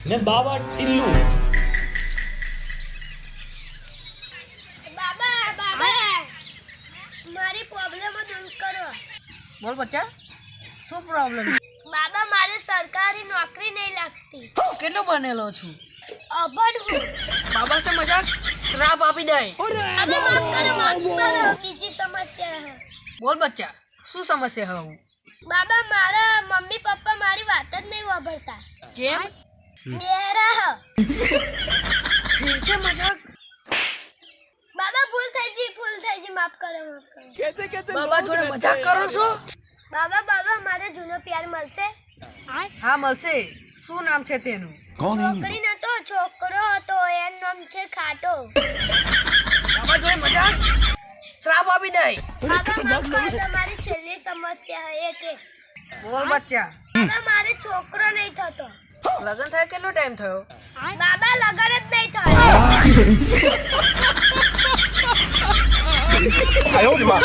मैं बाबा टिल्लू। बाबा बाबा मारी प्रॉब्लम दूर करो। बोल बच्चा શું પ્રોબ્લેમ? बाबा मारे सरकारी नौकरी नहीं लगती। કેટલો બનેલો છું? अबड़ हूँ। બાબા से मजाक श्राप આપી દે। बाबा माफ करो बीजी समस्या है। બોલ બચ્ચા શું સમસ્યા હું? बाबा मारा मम्मी पप्पा मारी बात ज नहीं वापरता। કેમ? बेरा फिर से मजाक? बाबा भूल થઈ जी माफ કરો બાબા જોડે મજાક કરો છો? बाबा बाबा मारे જૂનો પ્યાર મળશે? હા મળશે। શું નામ છે તેનું? છોકરી ન તો છોકરો હતો એનું નામ છે ખાટો। બાબા જોડે મજાક શ્રાપ આપી દે। बाबा माफ करो તમારી છેલ્લી સમસ્યા है કે બોલ બચ્ચા बाबा मारे છોકરો નહીં થતો। લગન થાય કેટલો ટાઈમ થયો? बाबा લગન જ નહીં થયો। 哎呦我的妈！